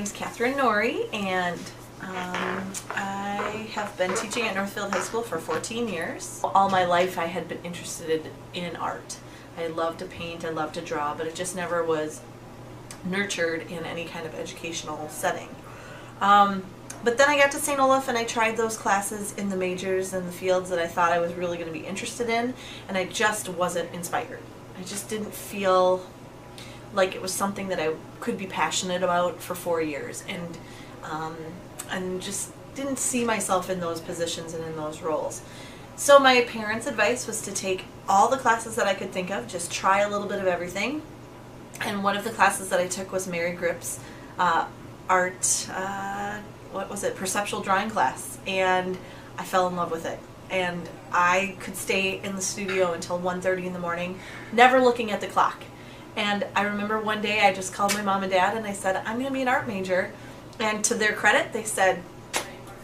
name's Catherine Norrie, and I have been teaching at Northfield High School for 14 years. All my life I had been interested in art. I loved to paint, I loved to draw, but it just never was nurtured in any kind of educational setting. But then I got to St. Olaf and I tried those classes in the majors and the fields that I thought I was really going to be interested in, and I just wasn't inspired. I just didn't feel like it was something that I could be passionate about for 4 years, and just didn't see myself in those positions and in those roles. So my parents' advice was to take all the classes that I could think of, just try a little bit of everything. And one of the classes that I took was Mary Gripp's art, what was it, perceptual drawing class, and I fell in love with it. And I could stay in the studio until 1:30 in the morning, never looking at the clock. And I remember one day I just called my mom and dad and I said, I'm going to be an art major. And to their credit, they said,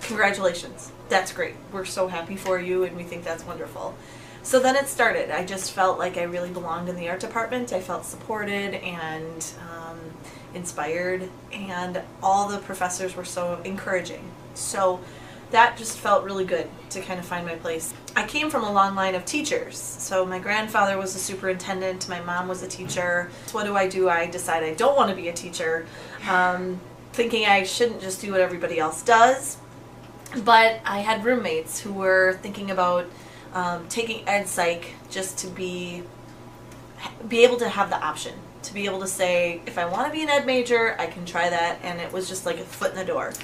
congratulations, that's great. We're so happy for you and we think that's wonderful. So then it started. I just felt like I really belonged in the art department. I felt supported and inspired, and all the professors were so encouraging. So that just felt really good to kind of find my place. I came from a long line of teachers. So my grandfather was a superintendent, my mom was a teacher. So what do? I decide I don't want to be a teacher, thinking I shouldn't just do what everybody else does. But I had roommates who were thinking about taking ed psych just to be able to have the option, to be able to say, if I want to be an ed major, I can try that, and it was just like a foot in the door.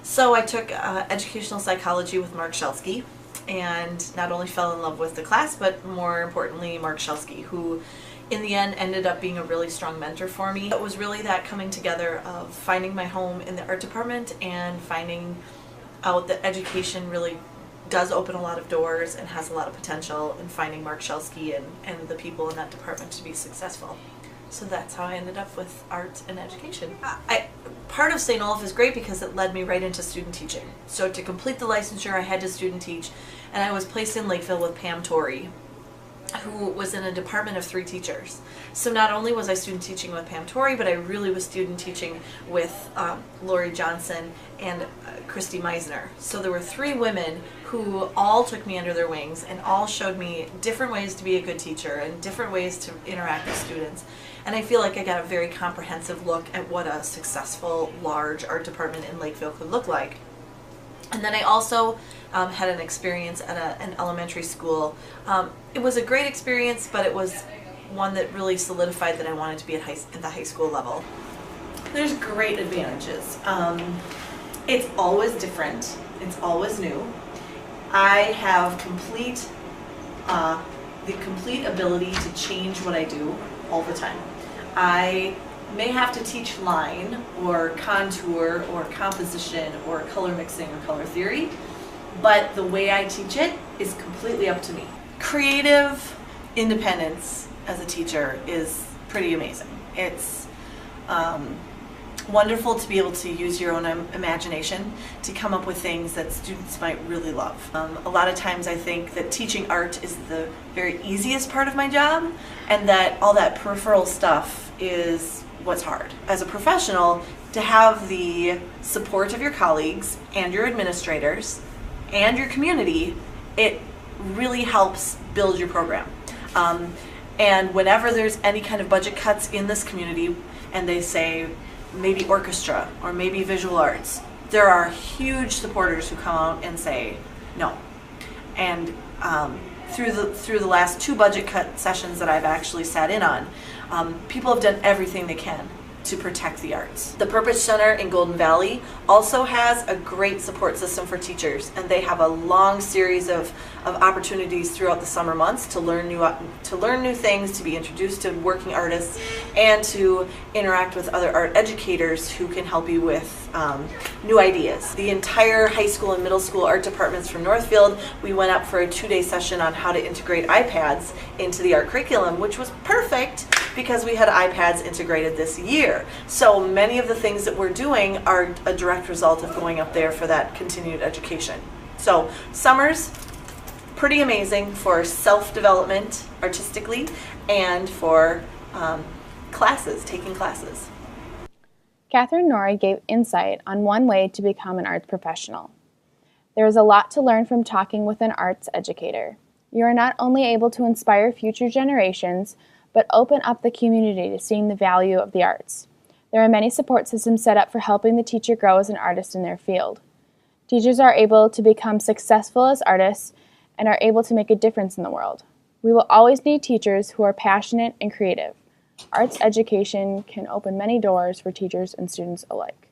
So I took educational psychology with Mark Shelsky, and not only fell in love with the class, but more importantly, Mark Shelsky, who in the end ended up being a really strong mentor for me. It was really that coming together of finding my home in the art department and finding out that education really does open a lot of doors and has a lot of potential, and finding Mark Shelsky and the people in that department to be successful. So that's how I ended up with art and education. Part of St. Olaf is great because it led me right into student teaching. So to complete the licensure, I had to student teach, and I was placed in Lakeville with Pam Torrey, who was in a department of 3 teachers. So not only was I student teaching with Pam Torrey, but I really was student teaching with Lori Johnson and Christy Meisner. So there were 3 women who all took me under their wings and all showed me different ways to be a good teacher and different ways to interact with students. And I feel like I got a very comprehensive look at what a successful, large art department in Lakeville could look like. And then I also had an experience at an elementary school. It was a great experience, but it was one that really solidified that I wanted to be at the high school level. There's great advantages. It's always different. It's always new. I have the complete ability to change what I do all the time. I may have to teach line or contour or composition or color mixing or color theory, but the way I teach it is completely up to me. Creative independence as a teacher is pretty amazing. It's wonderful to be able to use your own imagination to come up with things that students might really love. A lot of times I think that teaching art is the very easiest part of my job, and that all that peripheral stuff is what's hard. As a professional, to have the support of your colleagues and your administrators and your community, it really helps build your program. And whenever there's any kind of budget cuts in this community and they say maybe orchestra or maybe visual arts, there are huge supporters who come out and say no. And through the last 2 budget cut sessions that I've actually sat in on, people have done everything they can to protect the arts. The Purpose Center in Golden Valley also has a great support system for teachers, and they have a long series of opportunities throughout the summer months to learn new things, to be introduced to working artists, and to interact with other art educators who can help you with new ideas. The entire high school and middle school art departments from Northfield, we went up for a 2-day session on how to integrate iPads into the art curriculum, which was perfect because we had iPads integrated this year. So many of the things that we're doing are a direct result of going up there for that continued education. So summers, pretty amazing for self-development artistically and for classes, taking classes. Catherine Norrie gave insight on one way to become an arts professional. There is a lot to learn from talking with an arts educator. You are not only able to inspire future generations, but open up the community to seeing the value of the arts. There are many support systems set up for helping the teacher grow as an artist in their field. Teachers are able to become successful as artists and are able to make a difference in the world. We will always need teachers who are passionate and creative. Arts education can open many doors for teachers and students alike.